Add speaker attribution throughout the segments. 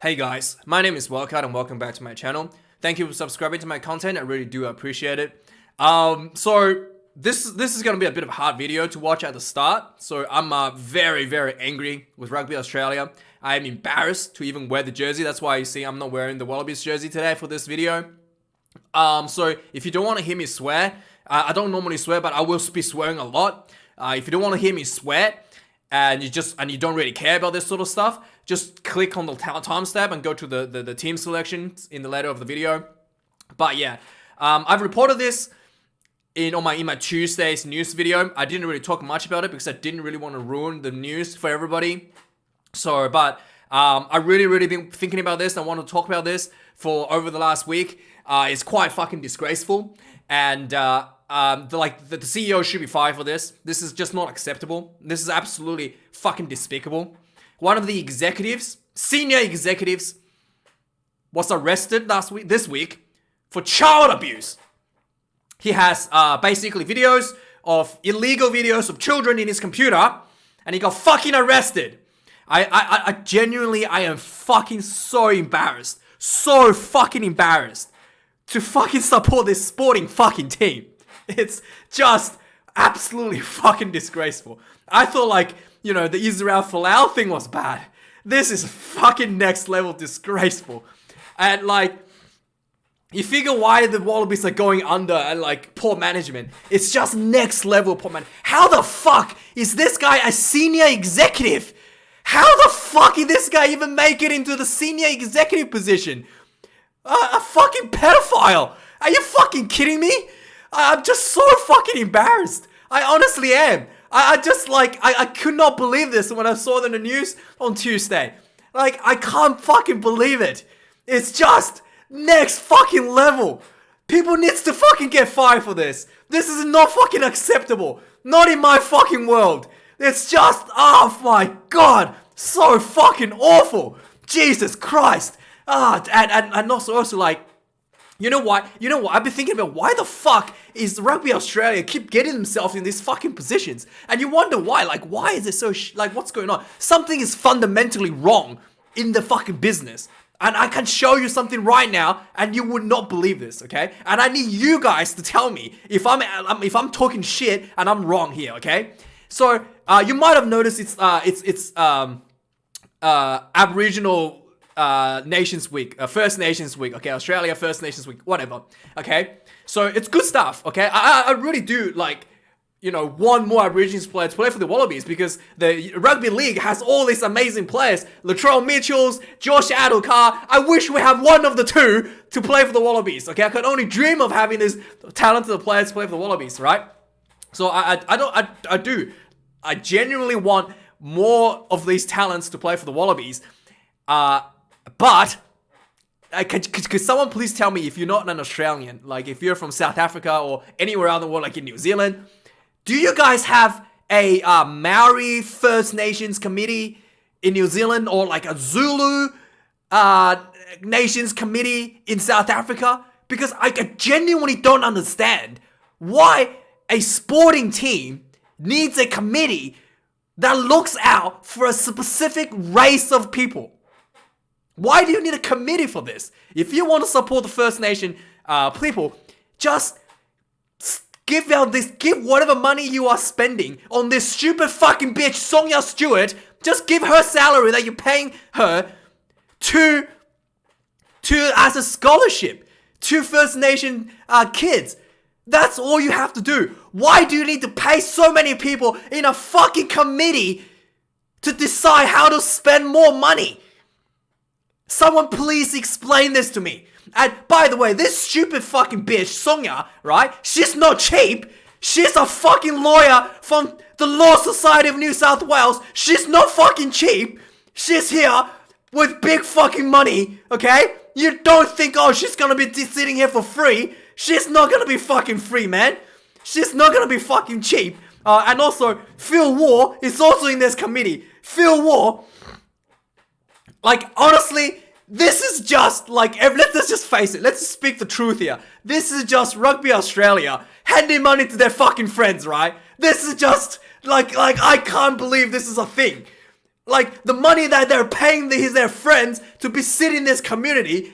Speaker 1: Hey guys, my name is Wildkard and welcome back to my channel. Thank you for subscribing to my content, I really do appreciate it. So this is gonna be a bit of a hard video to watch at the start. So I'm very angry with Rugby Australia. I am embarrassed to even wear the jersey. That's why you see I'm not wearing the Wallabies jersey today for this video. So if you don't want to hear me swear, I don't normally swear, but I will be swearing a lot. If you don't want to hear me swear, and you don't really care about this sort of stuff, just click on the timestamp and go to the team selections in the letter of the video. But yeah, I've reported this in my Tuesday's news video. I didn't really talk much about it because I didn't really want to ruin the news for everybody. So, but I really been thinking about this. I want to talk about this for over the last week. It's quite fucking disgraceful, and the CEO should be fired for this. This is just not acceptable. This is absolutely fucking despicable. One of the executives, senior executives, was arrested this week for child abuse. He has basically illegal videos of children in his computer, and he got fucking arrested. I genuinely am fucking so embarrassed. So fucking embarrassed to fucking support this sporting fucking team. It's just absolutely fucking disgraceful. I thought the Israel Folau thing was bad. This is fucking next level disgraceful. And you figure why the Wallabies are going under and poor management. It's just next level poor management. How the fuck is this guy a senior executive? How the fuck did this guy even make it into the senior executive position? A fucking pedophile. Are you fucking kidding me? I'm just so fucking embarrassed. I honestly am. I could not believe this when I saw it in the news on Tuesday. I can't fucking believe it. It's just next fucking level. People needs to fucking get fired for this. This is not fucking acceptable. Not in my fucking world. It's just, oh my god, so fucking awful. Jesus Christ. And also you know what? I've been thinking about why the fuck is Rugby Australia keep getting themselves in these fucking positions? And you wonder why. Why is it so what's going on? Something is fundamentally wrong in the fucking business. And I can show you something right now, and you would not believe this, okay? And I need you guys to tell me if I'm talking shit and I'm wrong here, okay? So you might have noticed it's Aboriginal Nations Week, First Nations Week, okay? Australia First Nations Week, whatever, okay? So it's good stuff, okay? I really do want more Aboriginal players to play for the Wallabies because the rugby league has all these amazing players. Latrell Mitchells, Josh Adokar. I wish we have one of the two to play for the Wallabies, okay? I could only dream of having these talented players to play for the Wallabies, right? So I genuinely want more of these talents to play for the Wallabies. But could someone please tell me, if you're not an Australian, if you're from South Africa or anywhere around the world, in New Zealand, do you guys have a Maori First Nations committee in New Zealand, or a Zulu Nations committee in South Africa? Because I genuinely don't understand why a sporting team needs a committee that looks out for a specific race of people. Why do you need a committee for this? If you want to support the First Nation people, just give whatever money you are spending on this stupid fucking bitch, Sonia Stewart. Just give her salary that you're paying her to as a scholarship to First Nation kids. That's all you have to do. Why do you need to pay so many people in a fucking committee to decide how to spend more money? Someone please explain this to me. And by the way, this stupid fucking bitch, Sonia, right? She's not cheap. She's a fucking lawyer from the Law Society of New South Wales. She's not fucking cheap. She's here with big fucking money, okay? You don't think, she's gonna be sitting here for free. She's not gonna be fucking free, man. She's not gonna be fucking cheap. And also, Phil Waugh is also in this committee. Phil Waugh, honestly, this is just let's just face it. Let's just speak the truth here. This is just Rugby Australia handing money to their fucking friends, right? This is just I can't believe this is a thing. Like, the money that they're paying their friends to be sitting in this committee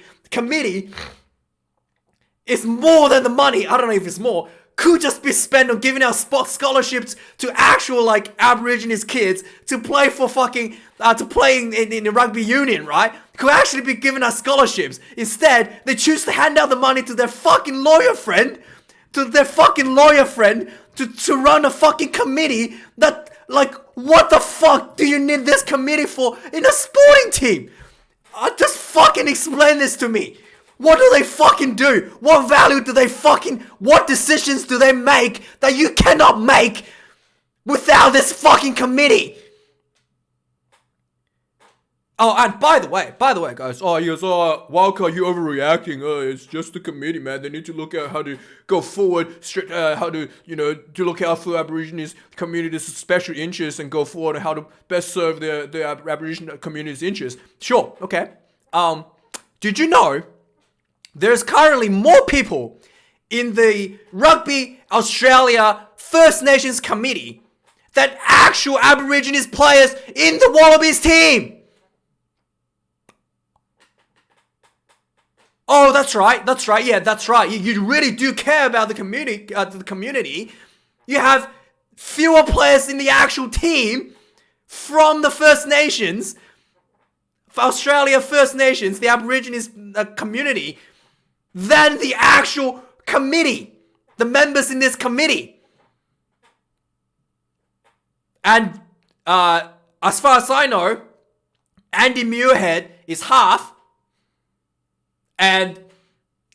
Speaker 1: is more than the money. I don't know if it's more. Could just be spent on giving out sports scholarships to actual, like, Aborigines kids to play for fucking, to play in the rugby union, right? Could actually be giving us scholarships. Instead, they choose to hand out the money to their fucking lawyer friend, to run a fucking committee that, like, what the fuck do you need this committee for in a sporting team? Just fucking explain this to me. What do they fucking do? What value do they what decisions do they make that you cannot make without this fucking committee? Oh, and by the way, guys. Oh, yes, Wildkard, you overreacting. It's just the committee, man. They need to look at how to go forward, how to, to look out for Aborigines communities' special interests and go forward and how to best serve the Aboriginal community's interests. Sure, okay. Did you know there's currently more people in the Rugby Australia First Nations Committee than actual Aborigines players in the Wallabies team? Oh, that's right. Yeah, that's right. You really do care about the community. You have fewer players in the actual team from the First Nations, for Australia First Nations, the Aborigines community, than the actual committee, the members in this committee. And as far as I know, Andy Muirhead is half, and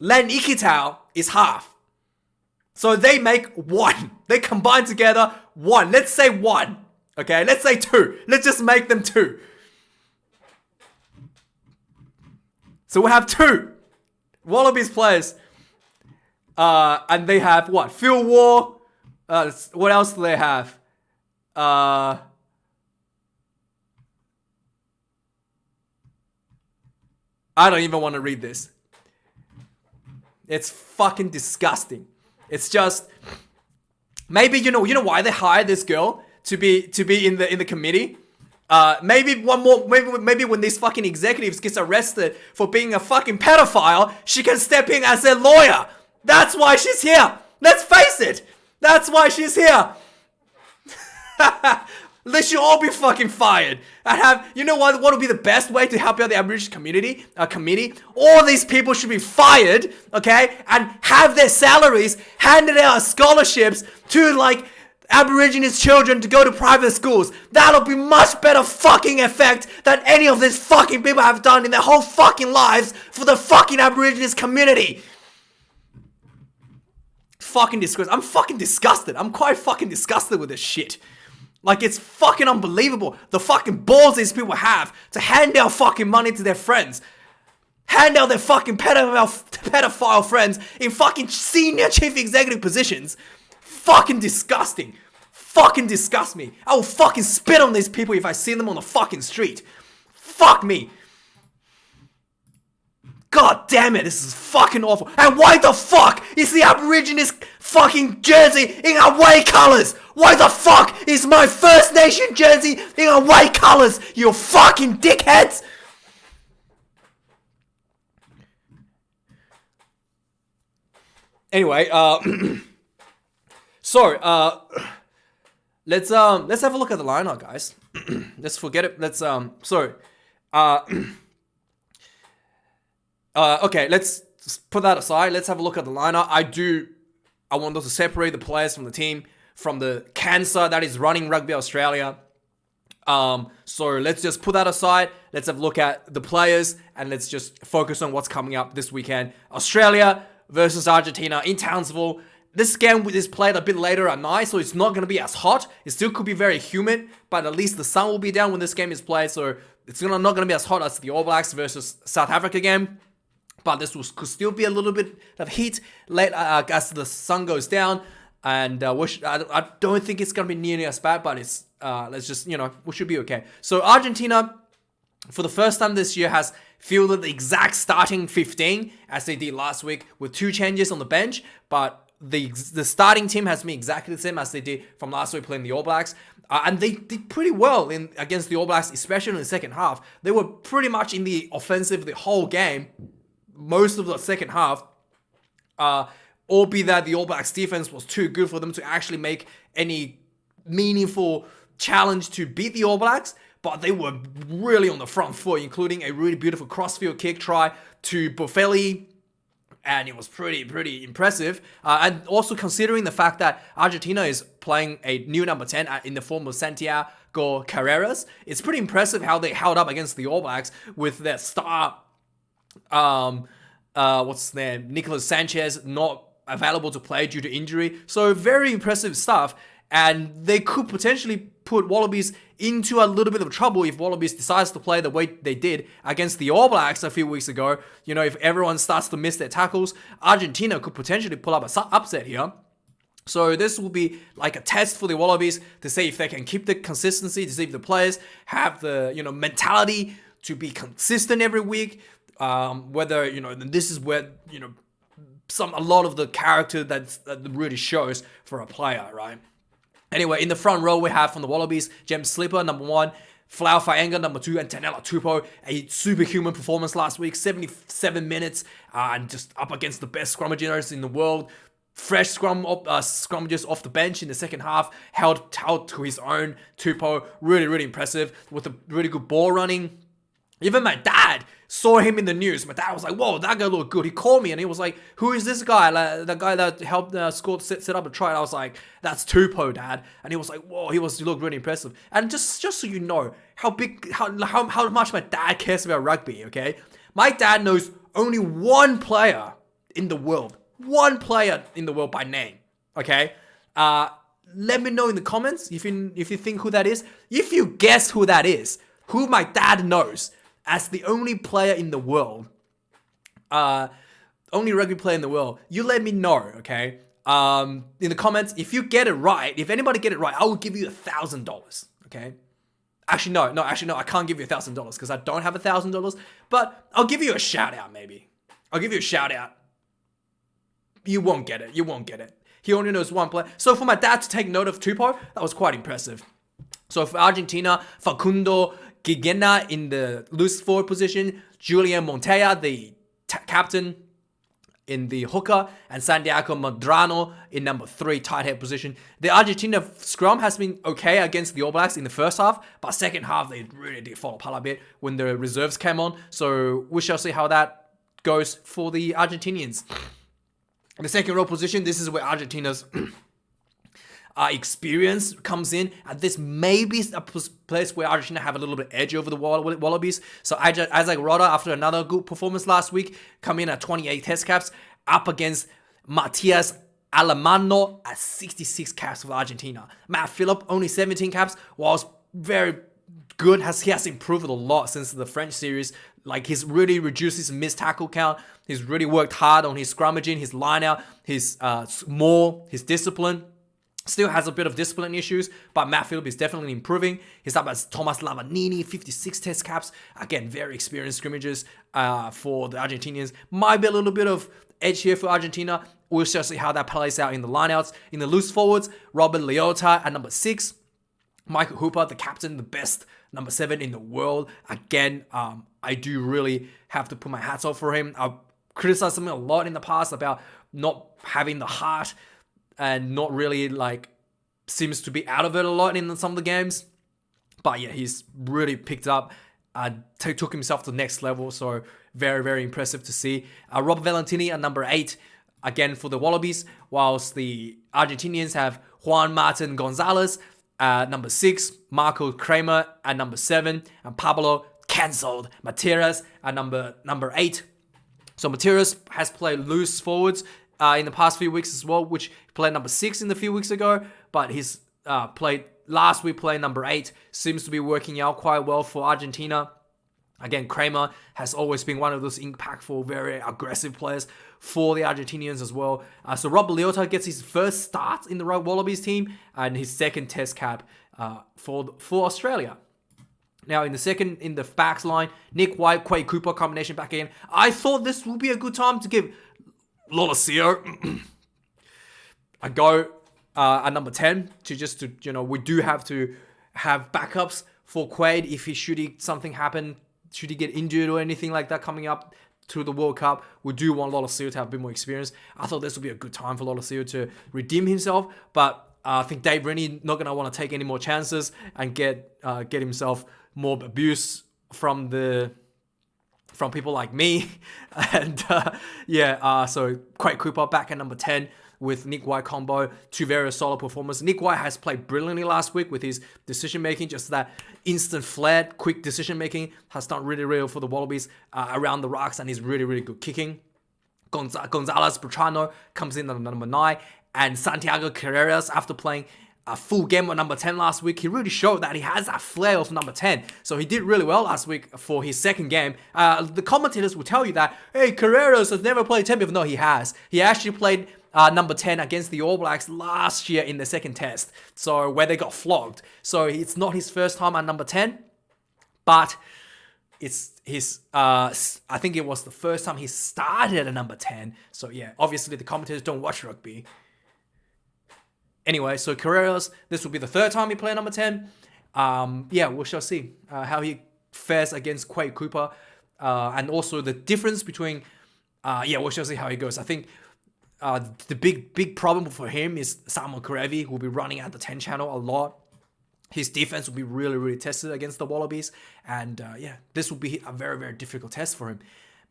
Speaker 1: Len Ikitau is half. So they make one. They combine together one. Let's say one. Okay, let's say two. Let's just make them two. So we have two Wallabies players. And they have what? Phil Waugh. What else do they have? I don't even want to read this. It's fucking disgusting. It's just, maybe you know why they hired this girl to be in the committee. Maybe when these fucking executives gets arrested for being a fucking pedophile, she can step in as their lawyer. That's why she's here. Let's face it. That's why she's here. They should all be fucking fired. And have, you know what would be the best way to help out the Aboriginal community? All these people should be fired, okay? And have their salaries handed out as scholarships to, like, Aborigines children to go to private schools. That'll be much better fucking effect than any of these fucking people have done in their whole fucking lives for the fucking Aborigines community. Fucking disgusting. I'm fucking disgusted. I'm quite fucking disgusted with this shit. Like, it's fucking unbelievable the fucking balls these people have to hand out fucking money to their friends. Hand out their fucking pedophile friends in fucking senior chief executive positions. Fucking disgusting. Fucking disgust me. I will fucking spit on these people if I see them on the fucking street. Fuck me. God damn it, this is fucking awful. And why the fuck is the Aborigines fucking jersey in away colours? Why the fuck is my First Nation jersey in away colours, you fucking dickheads? Anyway, so, let's have a look at the lineup, guys. Let's forget it. Okay, let's put that aside. Let's have a look at the lineup. I want to separate the players from the team, from the cancer that is running Rugby Australia. So let's just put that aside. Let's have a look at the players and let's just focus on what's coming up this weekend. Australia versus Argentina in Townsville. This game is played a bit later at night, so it's not going to be as hot. It still could be very humid, but at least the sun will be down when this game is played, so it's not going to be as hot as the All Blacks versus South Africa game. But this could still be a little bit of heat late as the sun goes down. And I don't think it's going to be nearly as bad, but it's let's just, we should be okay. So Argentina, for the first time this year, has fielded the exact starting 15 as they did last week with 2 changes on the bench. But the starting team has been exactly the same as they did from last week playing the All Blacks. And they did pretty well against the All Blacks, especially in the second half. They were pretty much in the offensive the whole game, most of the second half. Albeit that the All Blacks defense was too good for them to actually make any meaningful challenge to beat the All Blacks. But they were really on the front foot, including a really beautiful crossfield kick try to Boffelli. And it was pretty impressive. And also considering the fact that Argentina is playing a new number 10 in the form of Santiago Carreras, it's pretty impressive how they held up against the All Blacks with their star, what's his name, Nicolas Sanchez, not available to play due to injury. So very impressive stuff. And they could potentially put Wallabies into a little bit of trouble if Wallabies decides to play the way they did against the All Blacks a few weeks ago. You know, if everyone starts to miss their tackles, Argentina could potentially pull up an upset here. So this will be like a test for the Wallabies to see if they can keep the consistency, to see if the players have the, you know, mentality to be consistent every week. Whether, you know, this is where, you know, a lot of the character that really shows for a player, right? Anyway, in the front row, we have from the Wallabies, James Slipper, number 1, Flau Faenga, number 2, and Tanela Tupou. A superhuman performance last week, 77 minutes, and just up against the best scrummagers in the world. Fresh scrummagers off the bench in the second half, held to his own. Tupou, really impressive, with a really good ball running. Even my dad saw him in the news. My dad was like, whoa, that guy looked good. He called me and he was like, who is this guy? Like, the guy that helped set up a try. And I was like, that's Tupou, Dad. And he was like, whoa, he looked really impressive. And just so you know how much my dad cares about rugby, okay? My dad knows only one player in the world. One player in the world by name, okay? Let me know in the comments if you think who that is. If you guess who that is, who my dad knows as the only player in the world, only rugby player in the world, you let me know, okay? In the comments, if you get it right, if anybody get it right, I will give you $1,000, okay? Actually, no, I can't give you $1,000 because I don't have $1,000, but I'll give you a shout out, maybe. I'll give you a shout out. You won't get it. He only knows one player. So for my dad to take note of Tupou, that was quite impressive. So for Argentina, Facundo Gigena in the loose forward position, Julian Montoya, the captain, in the hooker, and Santiago Medrano in number 3 tight head position. The Argentina scrum has been okay against the All Blacks in the first half, but second half they really did fall apart a bit when the reserves came on. So we shall see how that goes for the Argentinians. In the second row position, this is where Argentina's experience comes in, and this may be a place where Argentina have a little bit edge over the Wallabies. So Isaac Rota, after another good performance last week, come in at 28 test caps, up against Matias Alemano at 66 caps for Argentina. Matt Phillip, only 17 caps, whilst very good. He has improved a lot since the French series. Like, he's really reduced his missed tackle count. He's really worked hard on his scrummaging, his line out, his his discipline. Still has a bit of discipline issues, but Matt Phillip is definitely improving. He's up as Thomas Lavanini, 56 test caps. Again, very experienced scrimmages for the Argentinians. Might be a little bit of edge here for Argentina. We'll just see how that plays out in the lineouts. In the loose forwards, Robert Leota at number 6. Michael Hooper, the captain, the best number 7 in the world. Again, I do really have to put my hats off for him. I've criticized him a lot in the past about not having the heart and not really, like, seems to be out of it a lot in some of the games. But yeah, he's really picked up, took himself to the next level. So very, very impressive to see. Robert Valentini at number 8, again for the Wallabies, whilst the Argentinians have Juan Martin Gonzalez at number 6, Marco Kramer at number 7, and Pablo cancelled Materas at number 8. So Materas has played loose forwards in the past few weeks as well, which he played number 6 in the few weeks ago, but he's played last week, played number 8. Seems to be working out quite well for Argentina. Again, Kramer has always been one of those impactful, very aggressive players for the Argentinians as well. So Rob Leota gets his first start in the Wallabies team and his second test cap for Australia. Now, in the backs line, Nick White, Quade Cooper combination back in. I thought this would be a good time to give Lolosio a go at number 10 we do have to have backups for Quade if something happen, should he get injured or anything like that coming up to the World Cup. We do want Lolosio to have a bit more experience. I thought this would be a good time for Lolosio to redeem himself, but I think Dave Rennie not going to want to take any more chances and get himself more abuse from people like me. And so Quade Cooper back at number 10 with Nick White combo, two very solid performers. Nick White has played brilliantly last week with his decision-making, just that instant flair, quick decision-making, has done really, really well for the Wallabies around the rocks, and he's really, really good kicking. Gonzalez Butrano comes in at number 9, and Santiago Carreras, after playing a full game of number 10 last week, he really showed that he has that flair of number 10. So he did really well last week for his second game. The commentators will tell you that, hey, Carreras has never played 10 before. No, he has. He actually played number 10 against the All Blacks last year in the second test, so where they got flogged. So it's not his first time at number 10, but it's his, I think it was the first time he started at number 10. So yeah, obviously the commentators don't watch rugby. Anyway, so Carreras, this will be the third time he played number 10. We shall see how he fares against Quade Cooper. And also the difference between, we shall see how he goes. I think the big problem for him is Samuel Karevi, who will be running at the 10 channel a lot. His defense will be really, really tested against the Wallabies. And this will be a very, very difficult test for him.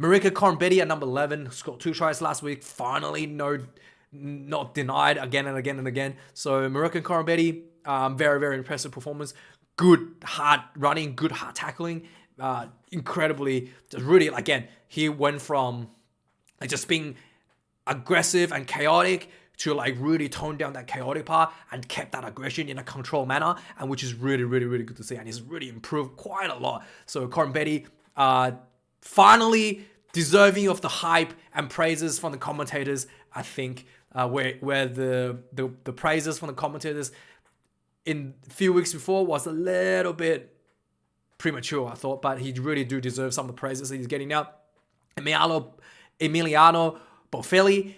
Speaker 1: Marika Cornbetty at number 11, scored 2 tries last week. Finally, not denied again and again and again. So Marika Cornbetty, very, very impressive performance. Good hard running, good hard tackling. Incredibly, just really, again, he went from just being aggressive and chaotic to really tone down that chaotic part and kept that aggression in a controlled manner, and which is really, really, really good to see. And he's really improved quite a lot. So Cornbetty, finally deserving of the hype and praises from the commentators. I think where the praises from the commentators in a few weeks before was a little bit premature, I thought, but he really do deserve some of the praises that he's getting now. Emiliano Bofelli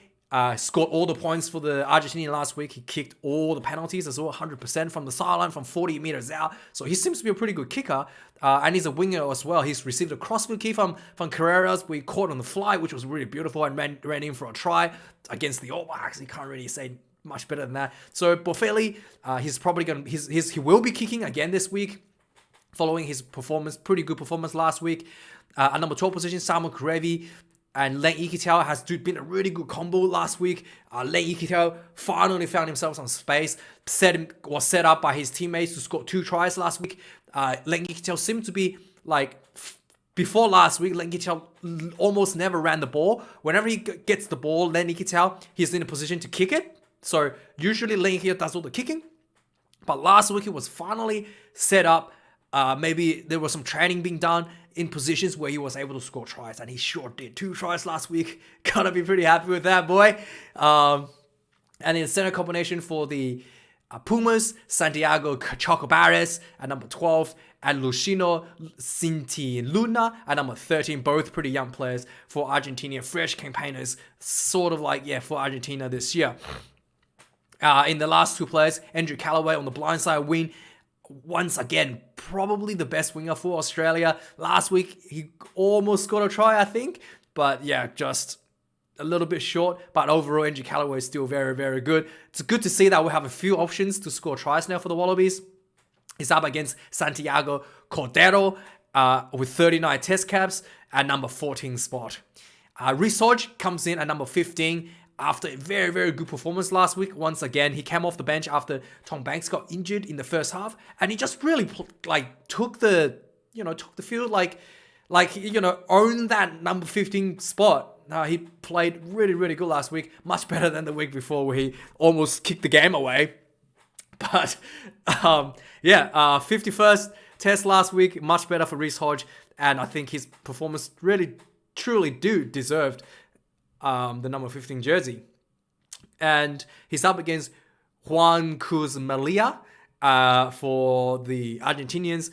Speaker 1: scored all the points for the Argentina last week. He kicked all the penalties as well, 100% from the sideline from 40 meters out. So he seems to be a pretty good kicker, and he's a winger as well. He's received a crossfield kick from Carreras. We caught on the fly, which was really beautiful, and ran in for a try against the All Blacks. He can't really say much better than that. So Bofelli, he's probably going to he will be kicking again this week, following his performance, pretty good performance last week. At number 12 position, Samuel Karevi and Len Ikitau has been a really good combo last week. Len Ikitau finally found himself some space, was set up by his teammates to score 2 tries last week. Len Ikitau seemed to be before last week, Len Ikitau almost never ran the ball. Whenever he gets the ball, Len Ikitau, he's in a position to kick it. So usually Len Ikitau does all the kicking. But last week he was finally set up. Maybe there was some training being done in positions where he was able to score tries, and he sure did. 2 tries last week. Gotta be pretty happy with that, boy. And in center combination for the Pumas, Santiago Chocobares at number 12, and Luciano Cinti Luna at number 13. Both pretty young players for Argentina, fresh campaigners, sort of for Argentina this year. In the last 2 players, Andrew Callaway on the blindside wing. Once again, probably the best winger for Australia. Last week, he almost got a try, I think. But yeah, just a little bit short. But overall, Andrew Callaway is still very, very good. It's good to see that we have a few options to score tries now for the Wallabies. He's up against Santiago Cordero with 39 test caps at number 14 spot. Rhys Hodge comes in at number 15. After a very, very good performance last week. Once again, he came off the bench after Tom Banks got injured in the first half, and he just really took the field, owned that number 15 spot. He played really, really good last week, much better than the week before where he almost kicked the game away. But 51st test last week, much better for Rhys Hodge, and I think his performance really, truly deserved the number 15 jersey. And he's up against Juan Cruz Malia for the Argentinians.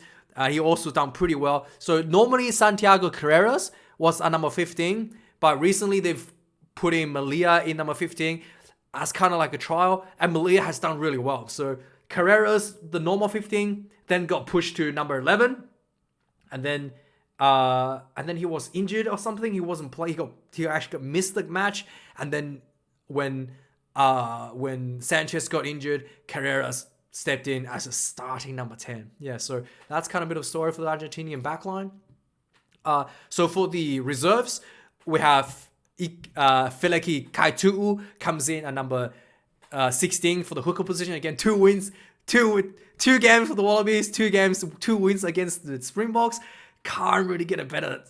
Speaker 1: He also done pretty well. So normally Santiago Carreras was at number 15, but recently they've put in Malia in number 15. as kind of like a trial, and Malia has done really well. So Carreras, the normal 15, then got pushed to number 11, and then he was injured or something. He wasn't playing. He actually got missed the match, and then when Sanchez got injured, Carreras stepped in as a starting number 10. Yeah, so that's kind of a bit of a story for the Argentinian backline. So for the reserves, we have Feleki Kaitu'u comes in at number 16 for the hooker position. Again, 2 wins, two games for the Wallabies, 2 wins against the Springboks. Can't really get a better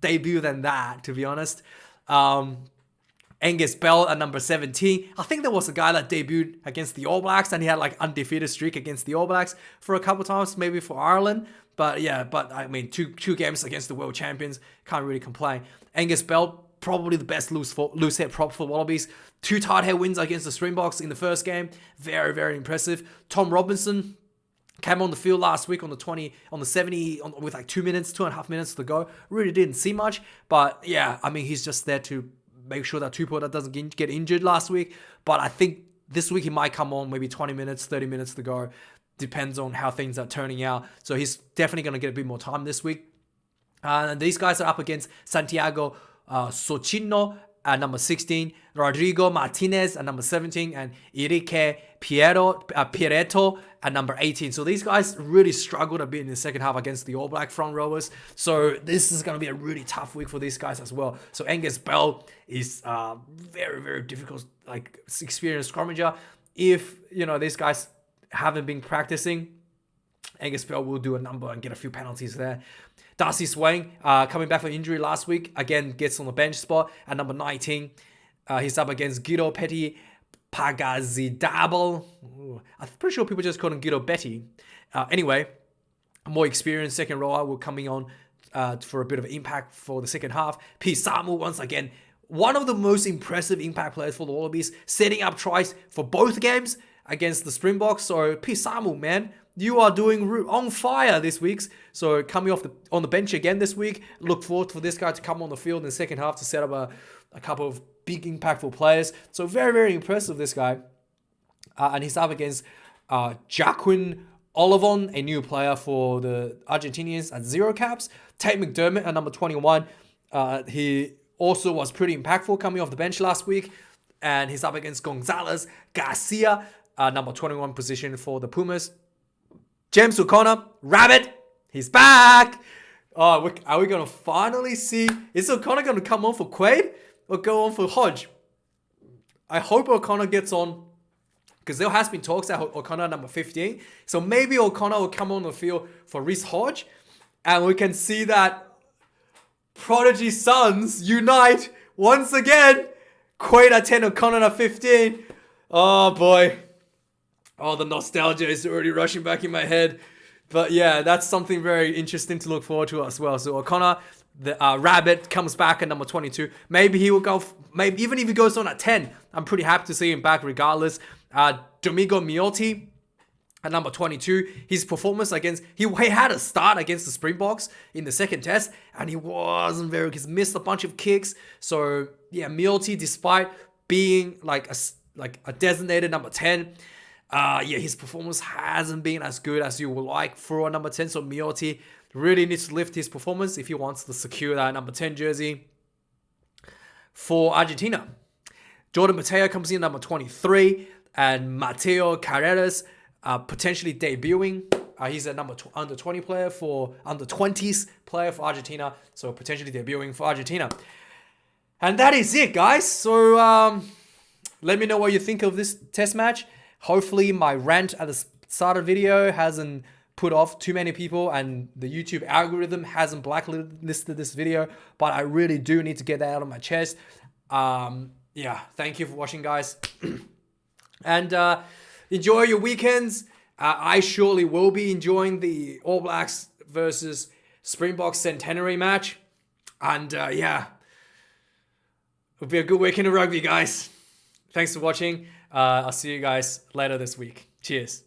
Speaker 1: debut than that, to be honest. Angus Bell at number 17. I think there was a guy that debuted against the All Blacks and he had like undefeated streak against the All Blacks for a couple times, maybe for Ireland. But yeah, I mean, two games against the world champions. Can't really complain. Angus Bell, probably the best loose head prop for Wallabies. 2 tight head wins against the Springboks in the first game. Very, very impressive. Tom Robinson came on the field last week on the 70 with like 2.5 minutes to go. Really didn't see much, but yeah, I mean, he's just there to make sure that Tupou doesn't get injured last week. But I think this week he might come on maybe 20 minutes, 30 minutes to go. Depends on how things are turning out. So he's definitely going to get a bit more time this week. And these guys are up against Santiago Sochino at number 16, Rodrigo Martinez at number 17, and Enrique Piereto at number 18. So these guys really struggled a bit in the second half against the All Black front rowers. So this is going to be a really tough week for these guys as well. So Angus Bell is very, very difficult, like experienced scrummager. If, these guys haven't been practicing, Angus Bell will do a number and get a few penalties there. Darcy Swain, coming back from injury last week, again gets on the bench spot at number 19. He's up against Guido Petty Pagazidabel. I'm pretty sure people just call him Guido Betty. Anyway, a more experienced second rower will coming on for a bit of impact for the second half. P. Samu, once again, one of the most impressive impact players for the Wallabies, setting up tries for both games against the Springboks. So P. Samu, man, you are doing on fire this week. So coming on the bench again this week. Look forward for this guy to come on the field in the second half to set up a couple of big impactful players. So very, very impressive, this guy. And he's up against Jacquin Olivon, a new player for the Argentinians at 0 caps. Tate McDermott at number 21. He also was pretty impactful coming off the bench last week. And he's up against Gonzalez Garcia, number 21 position for the Pumas. James O'Connor, Rabbit, he's back. Oh, are we going to finally see? Is O'Connor going to come on for Quaid or go on for Hodge? I hope O'Connor gets on, because there has been talks at O'Connor number 15. So maybe O'Connor will come on the field for Reece Hodge, and we can see that Prodigy Sons unite once again. Quaid at 10, O'Connor at 15. Oh boy. Oh, the nostalgia is already rushing back in my head. But yeah, that's something very interesting to look forward to as well. So O'Connor, the Rabbit, comes back at number 22. Maybe he will go, maybe even if he goes on at 10, I'm pretty happy to see him back regardless. Domingo Miotti at number 22. His performance he had a start against the Springboks in the second test, and he wasn't very good. He's missed a bunch of kicks. So yeah, Miotti, despite being like a designated number 10, his performance hasn't been as good as you would like for a number 10. So Miotti really needs to lift his performance if he wants to secure that number 10 jersey for Argentina. Jordan Mateo comes in number 23, and Mateo Carreras potentially debuting. He's a under 20 player under 20s player for Argentina, so potentially debuting for Argentina. And that is it, guys. So let me know what you think of this test match. Hopefully my rant at the start of the video hasn't put off too many people and the YouTube algorithm hasn't blacklisted this video, but I really do need to get that out of my chest. Thank you for watching, guys. And enjoy your weekends. I surely will be enjoying the All Blacks versus Springboks centenary match. And it'll be a good weekend of rugby, guys. Thanks for watching. I'll see you guys later this week. Cheers.